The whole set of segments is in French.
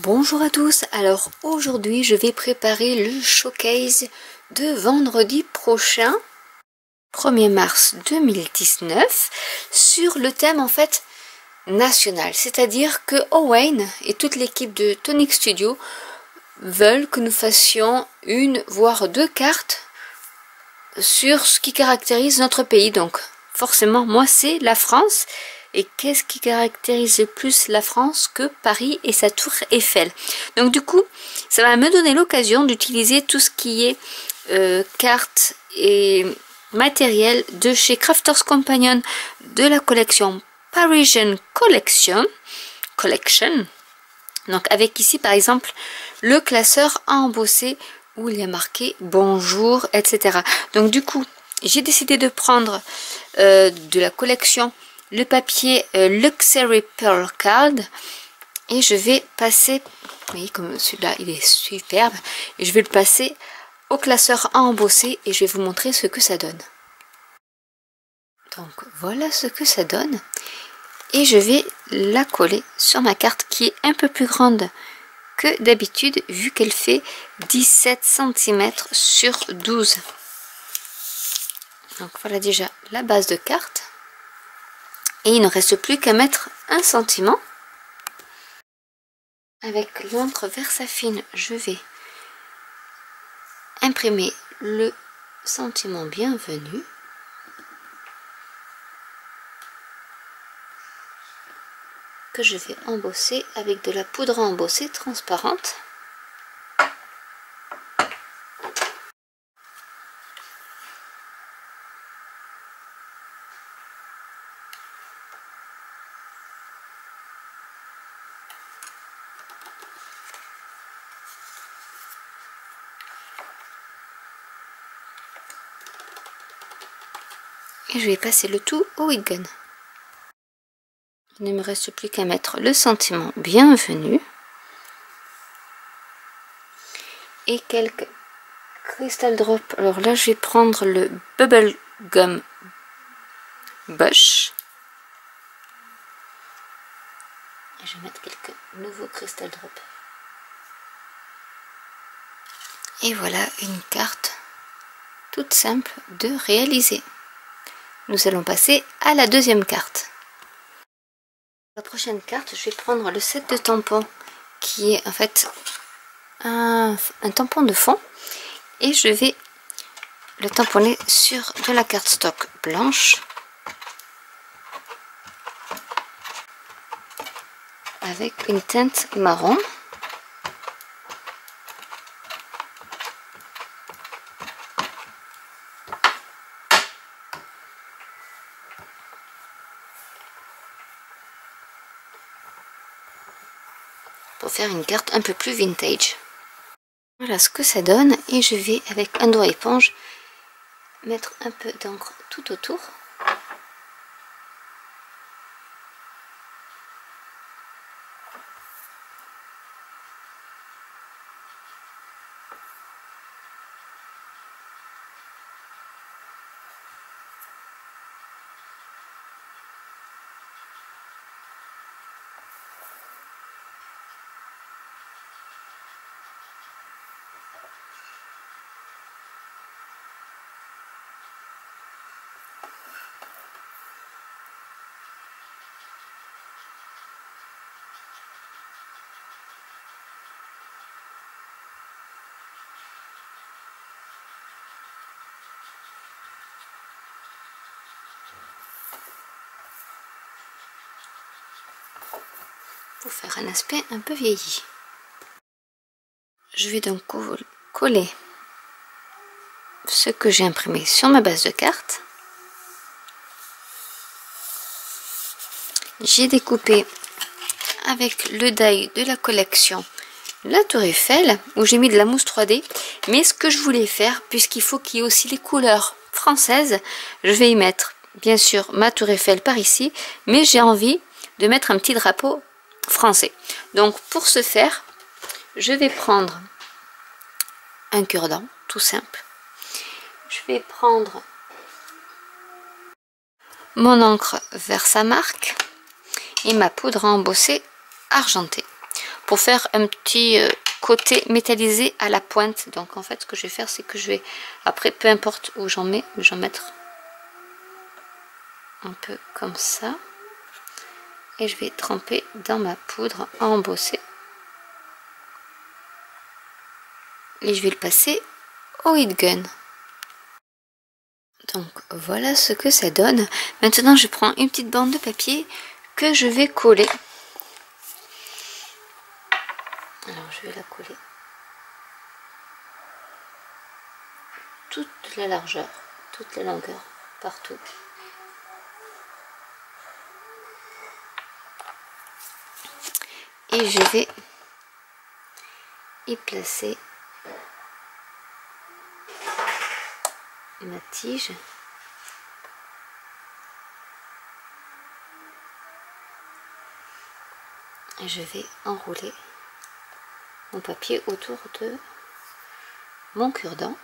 Bonjour à tous, alors aujourd'hui je vais préparer le showcase de vendredi prochain, 1er mars 2019, sur le thème en fait national, c'est-à-dire que Owen et toute l'équipe de Tonic Studio veulent que nous fassions une voire deux cartes sur ce qui caractérise notre pays. Donc forcément moi c'est la France. Et qu'est-ce qui caractérise le plus la France que Paris et sa tour Eiffel? Donc du coup, ça va me donner l'occasion d'utiliser tout ce qui est cartes et matériel de chez Crafters Companion de la collection Parisian Collection. Donc avec ici par exemple le classeur à embosser où il y a marqué bonjour, etc. Donc du coup, j'ai décidé de prendre de la collection le papier Luxury Pearl Card et je vais passer, vous voyez comme celui-là il est superbe, et je vais le passer au classeur à embosser et je vais vous montrer ce que ça donne. Donc voilà ce que ça donne et je vais la coller sur ma carte qui est un peu plus grande que d'habitude vu qu'elle fait 17 cm sur 12. Donc voilà déjà la base de carte. Et il ne reste plus qu'à mettre un sentiment. Avec l'encre Versafine, je vais imprimer le sentiment bienvenu. Que je vais embosser avec de la poudre à embosser transparente. Et je vais passer le tout au heat gun. Il ne me reste plus qu'à mettre le sentiment bienvenu. Et quelques crystal drops. Alors là, je vais prendre le Bubble Gum Bush. Et je vais mettre quelques nouveaux crystal drops. Et voilà une carte toute simple de réaliser. Nous allons passer à la deuxième carte. La prochaine carte, je vais prendre le set de tampons qui est en fait un tampon de fond et je vais le tamponner sur de la cardstock blanche avec une teinte marron. Pour faire une carte un peu plus vintage. Voilà ce que ça donne et je vais avec un doigt éponge mettre un peu d'encre tout autour. Pour faire un aspect un peu vieilli. Je vais donc coller ce que j'ai imprimé sur ma base de carte. J'ai découpé avec le die de la collection la tour Eiffel où j'ai mis de la mousse 3D, mais ce que je voulais faire, puisqu'il faut qu'il y ait aussi les couleurs françaises, je vais y mettre bien sûr ma tour Eiffel par ici, mais j'ai envie de mettre un petit drapeau français. Donc pour ce faire, je vais prendre un cure-dent tout simple. Je vais prendre mon encre Versamark et ma poudre à embosser argentée. pour faire un petit côté métallisé à la pointe. Donc en fait ce que je vais faire, c'est que je vais, après peu importe où j'en mets, j'en mettre un peu comme ça. Et je vais tremper dans ma poudre à embosser. Et je vais le passer au heat gun. Donc voilà ce que ça donne. Maintenant je prends une petite bande de papier que je vais coller. Alors je vais la coller toute la largeur, toute la longueur, partout. Et je vais y placer ma tige. Et je vais enrouler mon papier autour de mon cure-dent.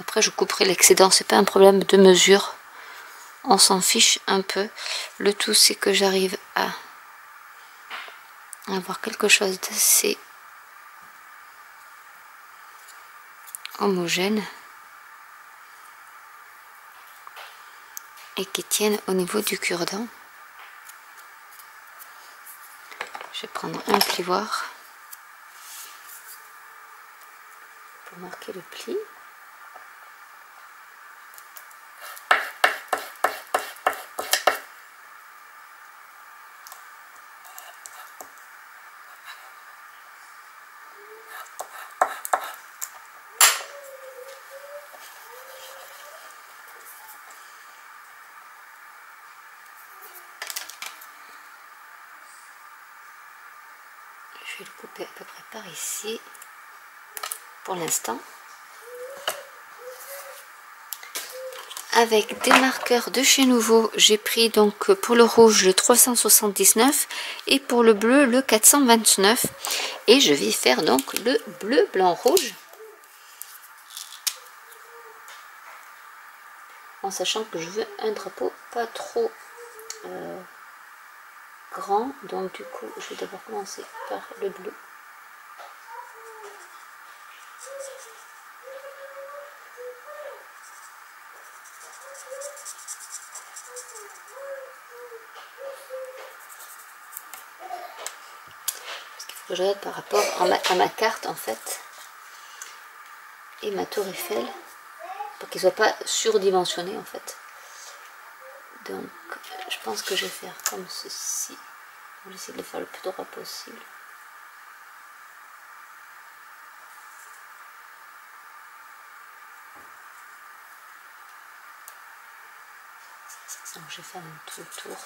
Après je couperai l'excédent, c'est pas un problème de mesure, on s'en fiche un peu. Le tout c'est que j'arrive à avoir quelque chose d'assez homogène et qui tienne au niveau du cure-dent. Je vais prendre un plioir pour marquer le pli. Je vais le couper à peu près par ici pour l'instant. Avec des marqueurs de chez Nouveau, j'ai pris donc pour le rouge le 379 et pour le bleu le 429. Et je vais faire donc le bleu, blanc, rouge. En sachant que je veux un drapeau pas trop grand. Donc du coup, je vais d'abord commencer par le bleu. Que je regarde par rapport à ma carte en fait et ma tour Eiffel pour qu'il soit pas surdimensionné en fait. Donc je pense que je vais faire comme ceci. Je vais essayer de le faire le plus droit possible. Donc je vais faire tout le tour.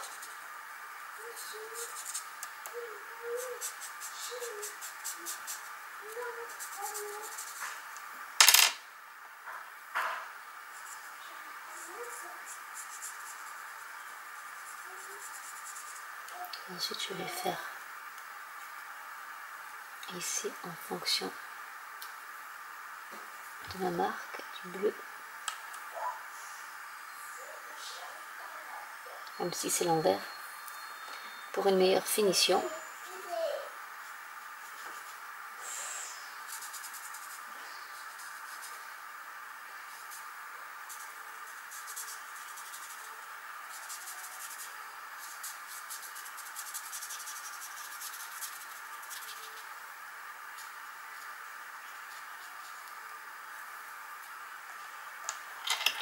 Ensuite, je vais faire ici en fonction de ma marque du bleu, même si c'est l'envers, pour une meilleure finition.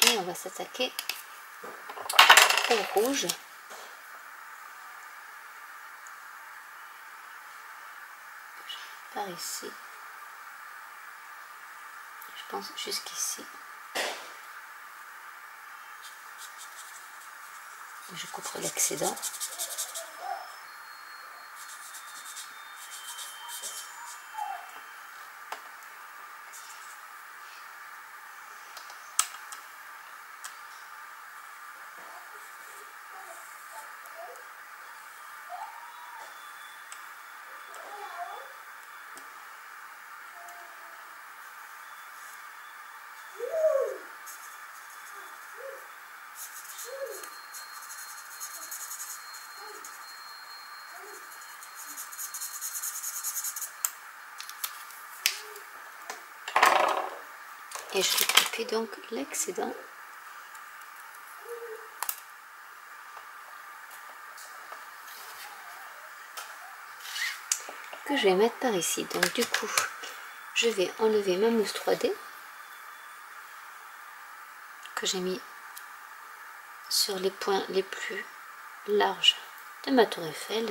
Et on va s'attaquer au rouge. Par ici. Je pense jusqu'ici. Je couperai l'excédent. Et je vais couper donc l'excédent. Que je vais mettre par ici. Donc du coup, je vais enlever ma mousse 3D que j'ai mis sur les points les plus larges de ma tour Eiffel.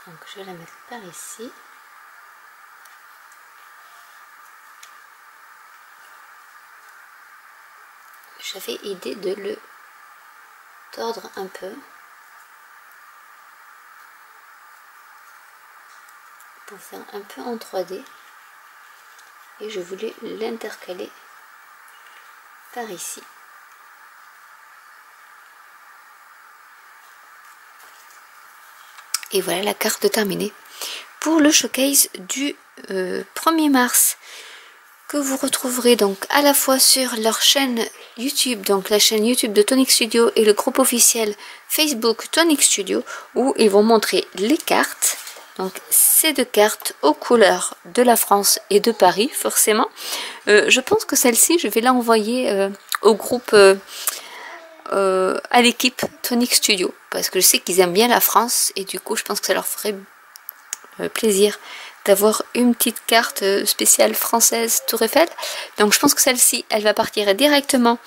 Donc je vais la mettre par ici. J'avais idée de le tordre un peu pour faire un peu en 3D et je voulais l'intercaler par ici. Et voilà la carte terminée pour le showcase du 1er mars, que vous retrouverez donc à la fois sur leur chaîne YouTube, donc la chaîne YouTube de Tonic Studio, et le groupe officiel Facebook Tonic Studio, où ils vont montrer les cartes. Donc ces deux cartes aux couleurs de la France et de Paris, forcément. Je pense que celle-ci, je vais l'envoyer au groupe, à l'équipe Tonic Studio, parce que je sais qu'ils aiment bien la France, et du coup je pense que ça leur ferait plaisir d'avoir une petite carte spéciale française Tour Eiffel. Donc je pense que celle-ci, elle va partir directement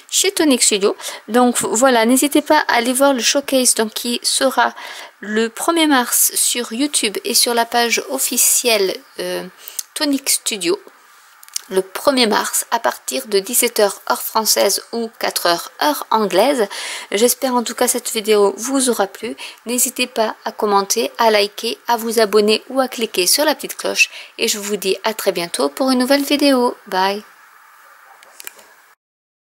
chez Tonic Studio. Donc voilà, n'hésitez pas à aller voir le showcase, donc qui sera le 1er mars sur YouTube et sur la page officielle Tonic Studio. Le 1er mars à partir de 17 h heure française ou 4 h heure anglaise. J'espère en tout cas cette vidéo vous aura plu. N'hésitez pas à commenter, à liker, à vous abonner ou à cliquer sur la petite cloche. Et je vous dis à très bientôt pour une nouvelle vidéo. Bye!